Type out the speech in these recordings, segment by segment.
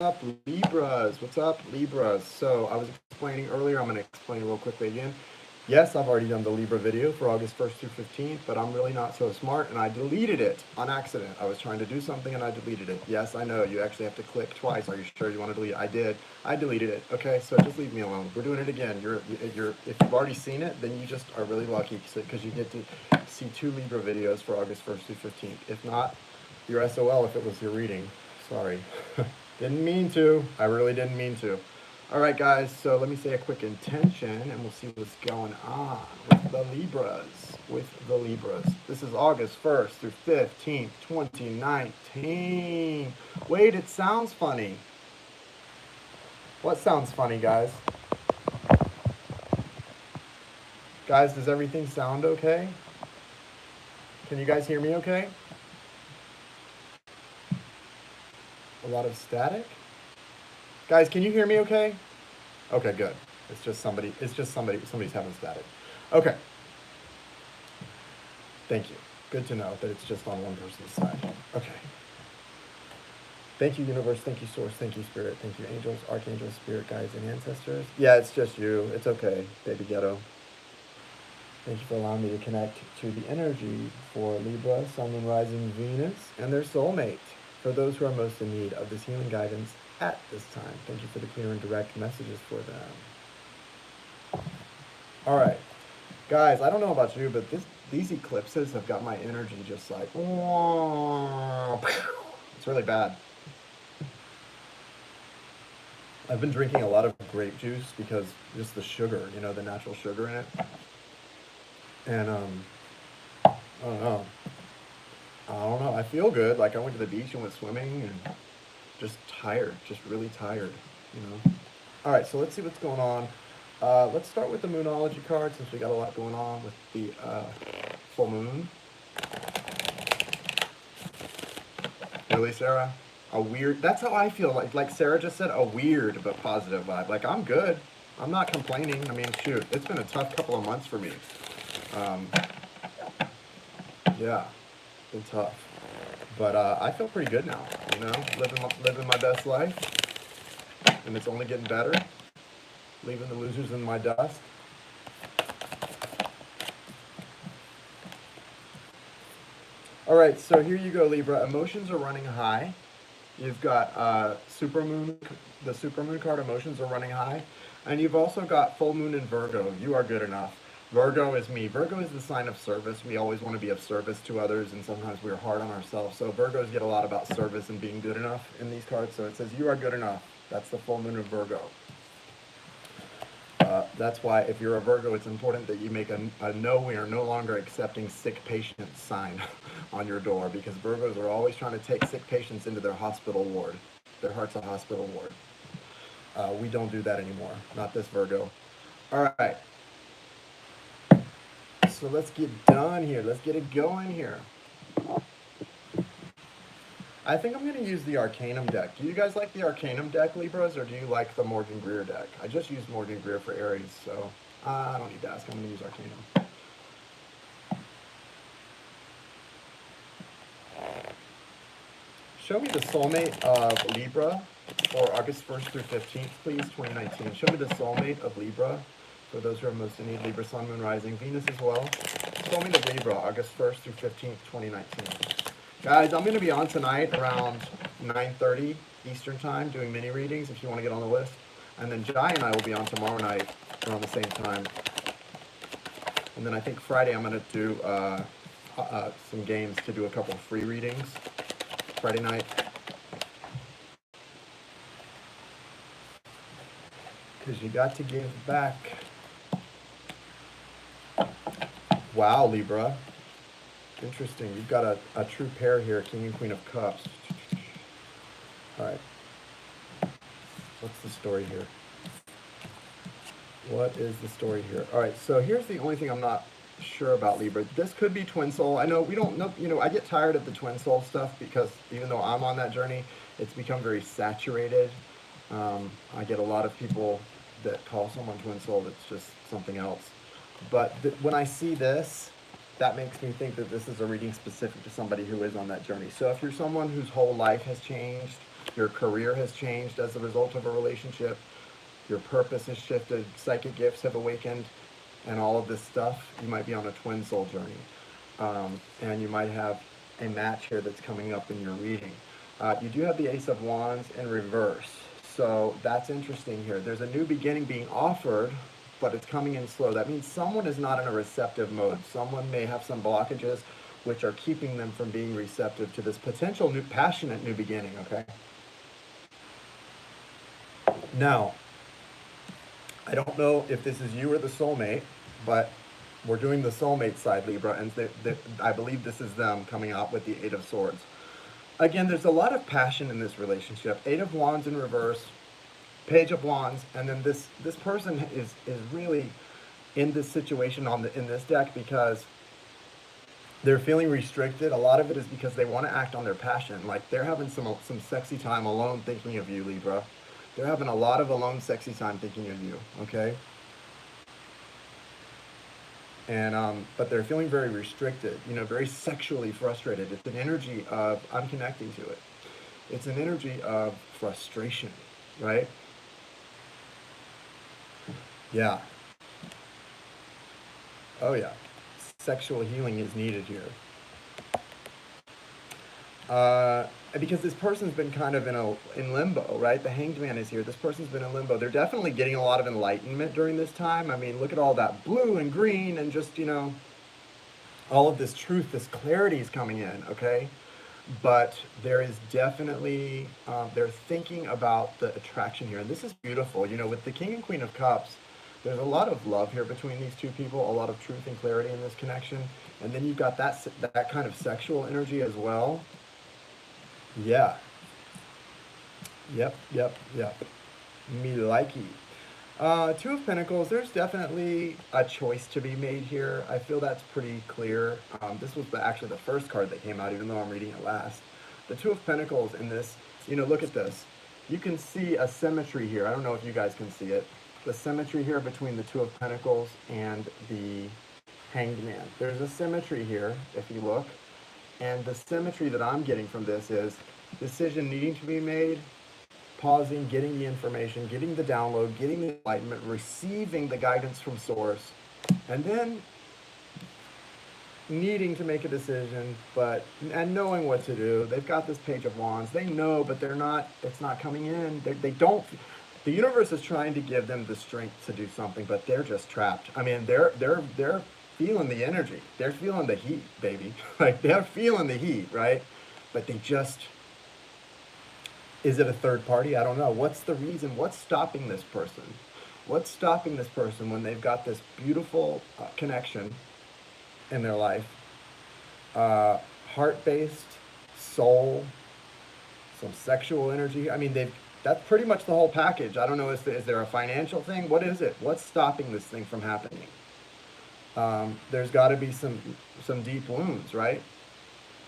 up, Libras? What's up, Libras? So I was explaining earlier, I'm going to explain real quickly again. Yes, I've already done the Libra video for August 1st through 15th, but I'm really not so smart, and I deleted it on accident. I was trying to do something, and I deleted it. Yes, I know, you actually have to click twice. Are you sure you want to delete it? I did. I deleted it. Okay, so just leave me alone. We're doing it again. If you've already seen it, then you just are really lucky because you get to see 2 Libra videos for August 1st through 15th. If not, you're SOL if it was your reading. Sorry. Didn't mean to. I really didn't mean to. All right, guys, so let me say a quick intention, and we'll see what's going on with the Libras. This is August 1st through 15th, 2019. Wait, it sounds funny. What sounds funny, guys? Guys, does everything sound okay? Can you guys hear me okay? A lot of static? Guys, can you hear me okay? Okay, good. Somebody's having static. Okay. Thank you. Good to know that it's just on one person's side. Okay. Thank you, universe. Thank you, source. Thank you, spirit. Thank you, angels, archangels, spirit guides, and ancestors. Yeah, it's just you. It's okay, baby ghetto. Thank you for allowing me to connect to the energy for Libra, Sun, Moon, Rising, Venus, and their soulmate. For those who are most in need of this healing guidance at this time, thank you for the clear and direct messages for them. All right, guys, I don't know about you, but these eclipses have got my energy just like, it's really bad. I've been drinking a lot of grape juice because just the sugar, you know, the natural sugar in it. And I don't know. I feel good. Like I went to the beach and went swimming and just tired, just really tired, you know. All right, so let's see what's going on. Let's start with the Moonology card since we got a lot going on with the full moon. Really, Sarah? That's how I feel. Like Sarah just said, a weird but positive vibe. Like I'm good. I'm not complaining. I mean, shoot, it's been a tough couple of months for me. Yeah, been tough. But I feel pretty good now, you know, living my best life. And it's only getting better. Leaving the losers in my dust. All right, so here you go, Libra. Emotions are running high. You've got the supermoon card, emotions are running high. And you've also got full moon in Virgo. You are good enough. Virgo is me. Virgo is the sign of service. We always want to be of service to others, and sometimes we're hard on ourselves. So Virgos get a lot about service and being good enough in these cards. So it says you are good enough. That's the full moon of Virgo. That's why if you're a Virgo, it's important that you make a no, we are no longer accepting sick patients sign on your door, because Virgos are always trying to take sick patients into their hospital ward. Their heart's a hospital ward. We don't do that anymore. Not this Virgo. All right. So let's get done here. Let's get it going here. I think I'm going to use the Arcanum deck. Do you guys like the Arcanum deck, Libras, or do you like the Morgan Greer deck? I just used Morgan Greer for Aries, so I don't need to ask. I'm going to use Arcanum. Show me the soulmate of Libra for August 1st through 15th, please, 2019. Show me the soulmate of Libra for those who are most in need. Libra, Sun, Moon, Rising, Venus as well. Show me the Libra, August 1st through 15th, 2019. Guys, I'm going to be on tonight around 9:30 Eastern Time doing mini readings if you want to get on the list. And then Jai and I will be on tomorrow night around the same time. And then I think Friday I'm going to do some games to do a couple of free readings Friday night. Because you got to give back. Wow, Libra. Interesting. You've got a true pair here, King and Queen of Cups. All right. What's the story here? What is the story here? All right, so here's the only thing I'm not sure about, Libra. This could be twin soul. I know we don't know, you know, I get tired of the twin soul stuff because even though I'm on that journey, it's become very saturated. I get a lot of people that call someone twin soul that's just something else. But when I see this, that makes me think that this is a reading specific to somebody who is on that journey. So if you're someone whose whole life has changed, Your career has changed as a result of a relationship. Your purpose has shifted. Psychic gifts have awakened, and all of this stuff. You might be on a twin soul journey, and you might have a match here that's coming up in your reading. You do have the Ace of Wands in reverse, so that's interesting here. There's a new beginning being offered, but it's coming in slow. That means someone is not in a receptive mode. Someone may have some blockages which are keeping them from being receptive to this potential new, passionate new beginning, okay? Now, I don't know if this is you or the soulmate, but we're doing the soulmate side, Libra, and I believe this is them coming out with the Eight of Swords. Again, there's a lot of passion in this relationship. Eight of Wands in reverse, Page of Wands, and then this person is really in this situation in this deck because they're feeling restricted. A lot of it is because they want to act on their passion. Like they're having some sexy time alone thinking of you, Libra. They're having a lot of alone sexy time thinking of you, okay? And but they're feeling very restricted, you know, very sexually frustrated. It's an energy of, I'm connecting to it. It's an energy of frustration, right? Yeah. Oh yeah. Sexual healing is needed here. Because this person's been kind of in limbo, right? The Hanged Man is here. This person's been in limbo. They're definitely getting a lot of enlightenment during this time. I mean, look at all that blue and green and just, you know, all of this truth, this clarity is coming in, okay? But there is definitely, they're thinking about the attraction here. And this is beautiful. You know, with the King and Queen of Cups, there's a lot of love here between these two people, a lot of truth and clarity in this connection. And then you've got that kind of sexual energy as well. Yeah. Yep. Me likey. Two of Pentacles, there's definitely a choice to be made here. I feel that's pretty clear. This was actually the first card that came out, even though I'm reading it last. The Two of Pentacles in this, you know, look at this. You can see a symmetry here. I don't know if you guys can see it. The symmetry here between the Two of Pentacles and the Hanged Man. There's a symmetry here, if you look. And the symmetry that I'm getting from this is decision needing to be made, pausing, getting the information, getting the download, getting the enlightenment, receiving the guidance from source, and then needing to make a decision, and knowing what to do. They've got this Page of Wands. They know, but it's not coming in. They don't, the universe is trying to give them the strength to do something, but they're just trapped. I mean, they're feeling the energy. They're feeling the heat, baby. Like, they're feeling the heat, right? But they just, is it a third party? I don't know. What's the reason? What's stopping this person? What's stopping this person when they've got this beautiful connection in their life? Heart-based, soul, some sexual energy. I mean, that's pretty much the whole package. I don't know, is there a financial thing? What is it? What's stopping this thing from happening? There's got to be some deep wounds, right?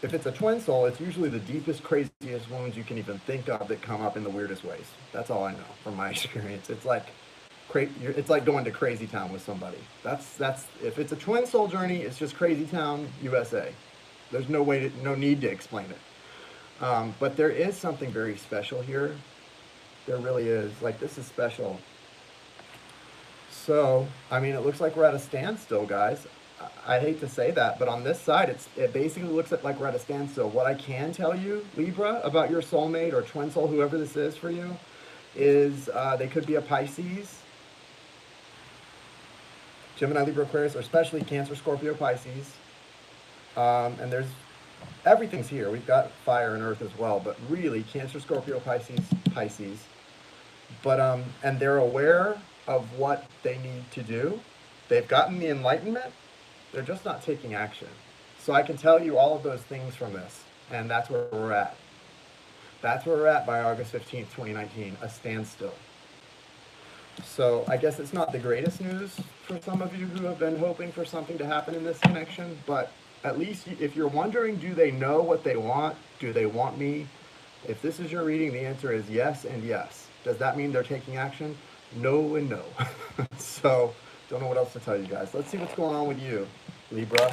If it's a twin soul, it's usually the deepest, craziest wounds you can even think of that come up in the weirdest ways. That's all I know from my experience. It's like going to Crazy Town with somebody. That's if it's a twin soul journey, it's just Crazy Town, USA. There's no need to explain it. But there is something very special here. There really is. Like, this is special. So, I mean, it looks like we're at a standstill, guys. I hate to say that, but on this side, it basically looks like we're at a standstill. What I can tell you, Libra, about your soulmate or twin soul, whoever this is for you, is they could be a Pisces, Gemini, Libra, Aquarius, or especially Cancer, Scorpio, Pisces. And everything's here. We've got fire and earth as well, but really Cancer, Scorpio, Pisces. But, and they're aware of what they need to do. They've gotten the enlightenment. They're just not taking action. So I can tell you all of those things from this, and that's where we're at. That's where we're at by August 15th, 2019, a standstill. So I guess it's not the greatest news for some of you who have been hoping for something to happen in this connection, but at least if you're wondering, do they know what they want? Do they want me? If this is your reading, the answer is yes and yes. Does that mean they're taking action? No and no. So, don't know what else to tell you guys. Let's see what's going on with you, Libra.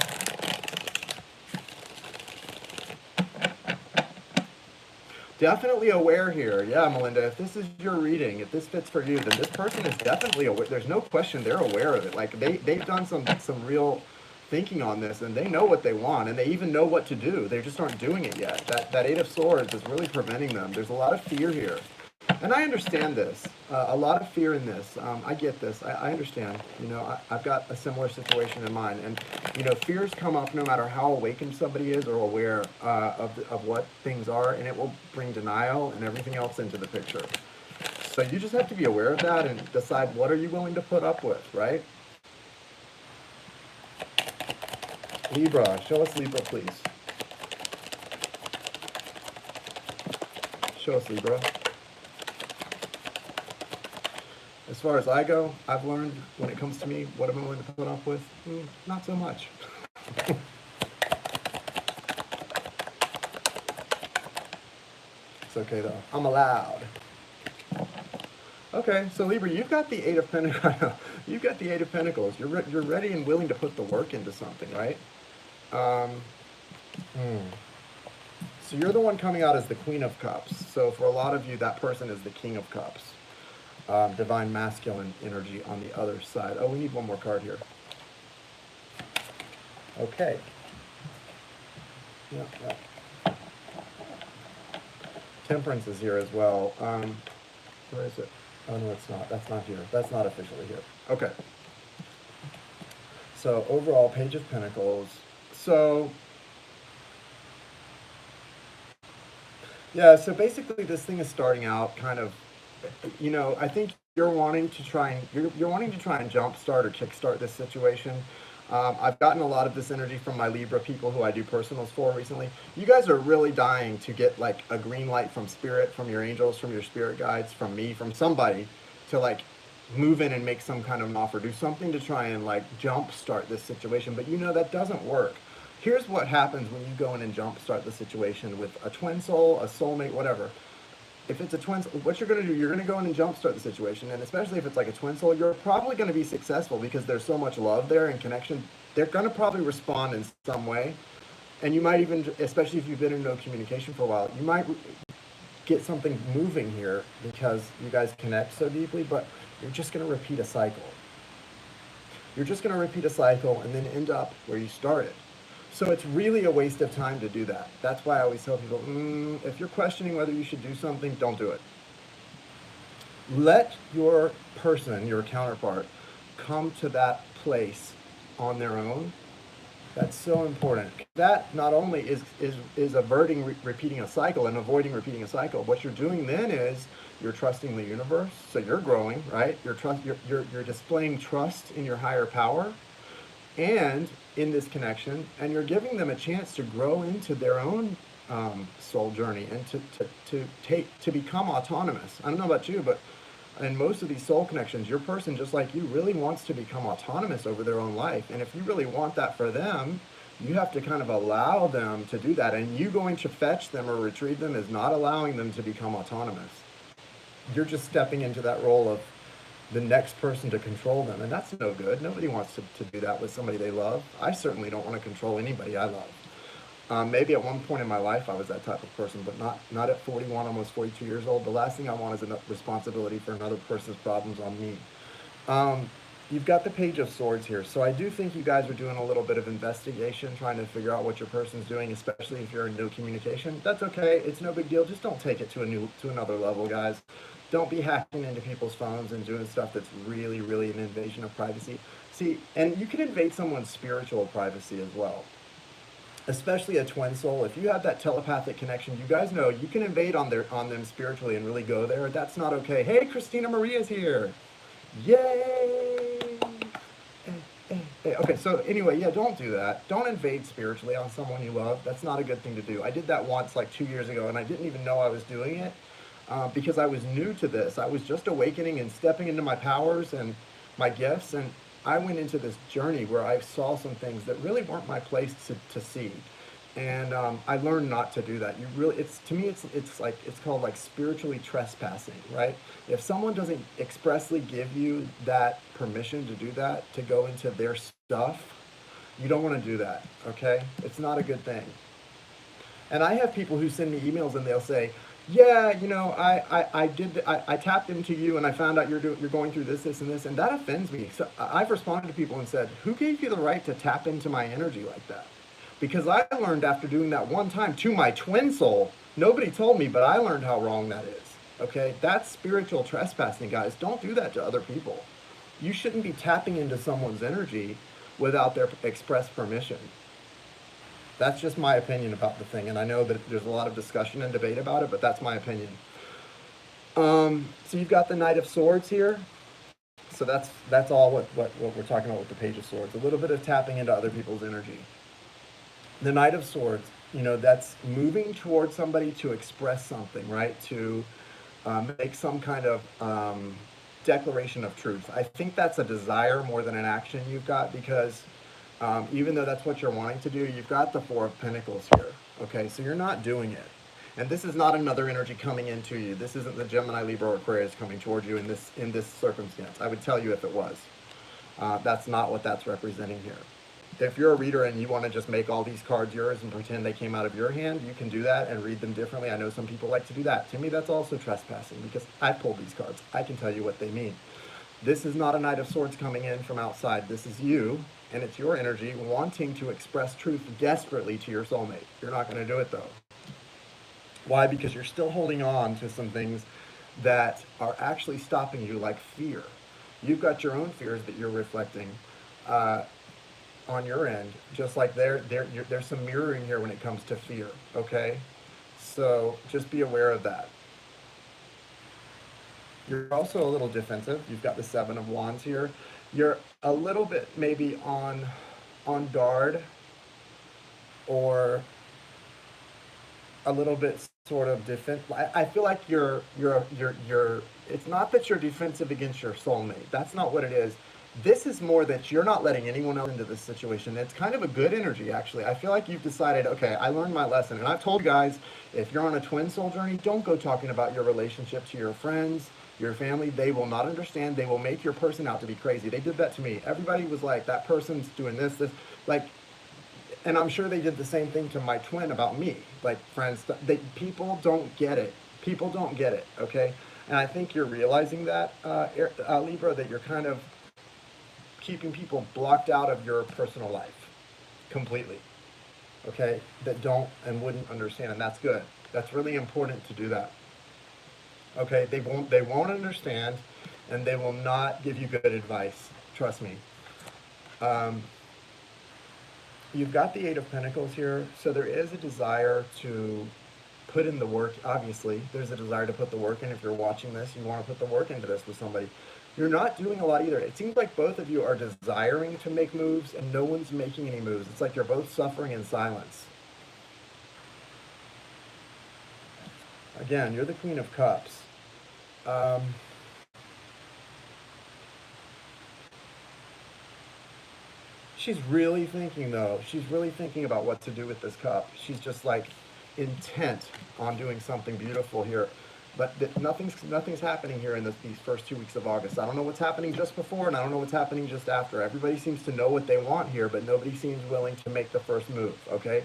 definitely aware here. Yeah, Melinda, if this is your reading, if this fits for you, then this person is definitely aware. There's no question they're aware of it. Like they've done some real thinking on this, and they know what they want, and they even know what to do. They just aren't doing it yet. That Eight of Swords is really preventing them. There's a lot of fear here. And I understand this, a lot of fear in this. I get this. I understand. You know, I've got a similar situation in mind. And, you know, fears come up no matter how awakened somebody is or aware of what things are, and it will bring denial and everything else into the picture. So you just have to be aware of that and decide what are you willing to put up with, right? Libra, show us Libra, please. Show us Libra. As far as I go, I've learned when it comes to me, what am I willing to put up with? Not so much. It's okay though. I'm allowed. Okay, so Libra, you've got the Eight of Pentacles. You've got the Eight of Pentacles. You're ready and willing to put the work into something, right? So you're the one coming out as the Queen of Cups. So for a lot of you, that person is the King of Cups. Divine masculine energy on the other side. Oh, we need one more card here. Okay. Yeah. Temperance is here as well. Where is it? Oh, no, it's not. That's not here. That's not officially here. Okay. So overall, Page of Pentacles. So, yeah, so basically this thing is starting out kind of, you know, I think you're wanting to try and jumpstart or kickstart this situation. I've gotten a lot of this energy from my Libra people who I do personals for recently. You guys are really dying to get like a green light from spirit, from your angels, from your spirit guides, from me, from somebody to like move in and make some kind of an offer, do something to try and like jumpstart this situation. But you know that doesn't work. Here's what happens when you go in and jumpstart the situation with a twin soul, a soulmate, whatever. If it's a twin soul, what you're going to do, you're going to go in and jumpstart the situation. And especially if it's like a twin soul, you're probably going to be successful because there's so much love there and connection. They're going to probably respond in some way. And you might even, especially if you've been in no communication for a while, you might get something moving here because you guys connect so deeply, but you're just going to repeat a cycle. You're just going to repeat a cycle and then end up where you started. So it's really a waste of time to do that. That's why I always tell people, if you're questioning whether you should do something, don't do it. Let your person, your counterpart, come to that place on their own. That's so important. That not only is averting repeating a cycle and avoiding repeating a cycle, what you're doing then is you're trusting the universe. So you're growing, right? You're displaying trust in your higher power and in this connection, and you're giving them a chance to grow into their own soul journey and to become autonomous. I don't know about you, but in most of these soul connections, your person, just like you, really wants to become autonomous over their own life. And if you really want that for them, you have to kind of allow them to do that. And you going to fetch them or retrieve them is not allowing them to become autonomous. You're just stepping into that role of the next person to control them, and that's no good. Nobody wants to do that with somebody they love. I certainly don't want to control anybody I love. Maybe at one point in my life I was that type of person, but not at 41, almost 42 years old. The last thing I want is a responsibility for another person's problems on me. You've got the Page of Swords here, so I do think you guys are doing a little bit of investigation, trying to figure out what your person's doing, especially if you're in no communication. That's okay. It's no big deal. Just don't take it to another level, guys. Don't be hacking into people's phones and doing stuff that's really, really an invasion of privacy. See, and you can invade someone's spiritual privacy as well, especially a twin soul. If you have that telepathic connection, you guys know you can invade on them spiritually and really go there. That's not okay. Hey, Christina Maria's here. Yay! Hey. Okay, so anyway, yeah, don't do that. Don't invade spiritually on someone you love. That's not a good thing to do. I did that once like 2 years ago, and I didn't even know I was doing it. Because I was new to this. I was just awakening and stepping into my powers and my gifts, and I went into this journey where I saw some things that really weren't my place to see, and I learned not to do that. To me, it's called like spiritually trespassing, right? If someone doesn't expressly give you that permission to do that, to go into their stuff, you don't want to do that, okay? It's not a good thing. And I have people who send me emails and they'll say, Yeah, you know, I tapped into you and I found out you're going through this, and this, and that offends me. So I've responded to people and said, who gave you the right to tap into my energy like that? Because I learned after doing that one time to my twin soul, nobody told me, but I learned how wrong that is. Okay, that's spiritual trespassing, guys. Don't do that to other people. You shouldn't be tapping into someone's energy without their express permission. That's just my opinion about the thing, and I know that there's a lot of discussion and debate about it, but that's my opinion. So you've got the Knight of Swords here. So that's all what we're talking about with the Page of Swords. A little bit of tapping into other people's energy. The Knight of Swords, you know, that's moving towards somebody to express something, right? To make some kind of declaration of truth. I think that's a desire more than an action you've got, because even though that's what you're wanting to do, you've got the Four of Pentacles here. Okay, so you're not doing it. And this is not another energy coming into you. This isn't the Gemini, Libra, or Aquarius coming towards you in this circumstance. I would tell you if it was. That's not what that's representing here. If you're a reader and you want to just make all these cards yours and pretend they came out of your hand, you can do that and read them differently. I know some people like to do that. To me, that's also trespassing, because I pulled these cards. I can tell you what they mean. This is not a Knight of Swords coming in from outside. This is you, and it's your energy wanting to express truth desperately to your soulmate. You're not going to do it, though. Why? Because you're still holding on to some things that are actually stopping you, like fear. You've got your own fears that you're reflecting on your end, just like there's some mirroring here when it comes to fear, okay? So just be aware of that. You're also a little defensive. You've got the Seven of Wands here. You're a little bit maybe on guard, or a little bit sort of defense. I feel like it's not that you're defensive against your soulmate. That's not what it is. This is more that you're not letting anyone else into this situation. It's kind of a good energy, actually. I feel like you've decided, okay, I learned my lesson. And I've told you guys, if you're on a twin soul journey, don't go talking about your relationship to your friends, your family. They will not understand. They will make your person out to be crazy. They did that to me. Everybody was like, that person's doing this. Like, and I'm sure they did the same thing to my twin about me. Like, friends, people don't get it. People don't get it, okay? And I think you're realizing that, Libra, that you're kind of keeping people blocked out of your personal life completely, okay? That don't and wouldn't understand, and that's good. That's really important to do that, okay? They won't understand, and they will not give you good advice. Trust me. You've got the Eight of Pentacles here, so there is a desire to put in the work. Obviously, there's a desire to put the work in. If you're watching this, you want to put the work into this with somebody. You're not doing a lot either. It seems like both of you are desiring to make moves, and no one's making any moves. It's like you're both suffering in silence. Again, you're the Queen of Cups. She's really thinking, though. She's really thinking about what to do with this cup. She's just like intent on doing something beautiful here. But nothing's happening here in these first 2 weeks of August. I don't know what's happening just before, and I don't know what's happening just after. Everybody seems to know what they want here, but nobody seems willing to make the first move, okay?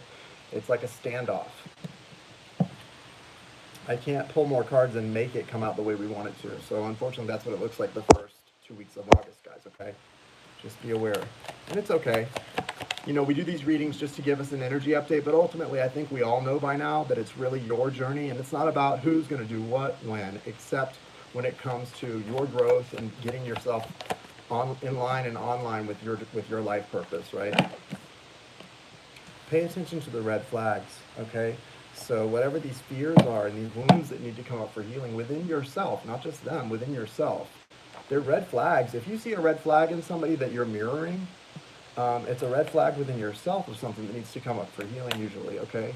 It's like a standoff. I can't pull more cards and make it come out the way we want it to. So unfortunately, that's what it looks like the first 2 weeks of August, guys, okay? Just be aware. And it's okay. You know, we do these readings just to give us an energy update, but ultimately I think we all know by now that it's really your journey, and it's not about who's going to do what when, except when it comes to your growth and getting yourself in line and online with your life purpose, right? Pay attention to the red flags, okay? So whatever these fears are and these wounds that need to come up for healing within yourself, not just them, within yourself, they're red flags. If you see a red flag in somebody that you're mirroring, it's a red flag within yourself of something that needs to come up for healing usually, okay?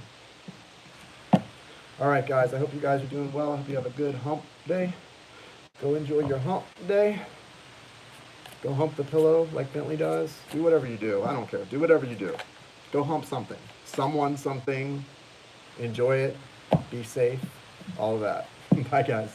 All right, guys, I hope you guys are doing well. I hope you have a good hump day. Go enjoy your hump day. Go hump the pillow like Bentley does. Do whatever you do. I don't care. Do whatever you do. Go hump something. Someone, something. Enjoy it. Be safe. All of that. Bye, guys.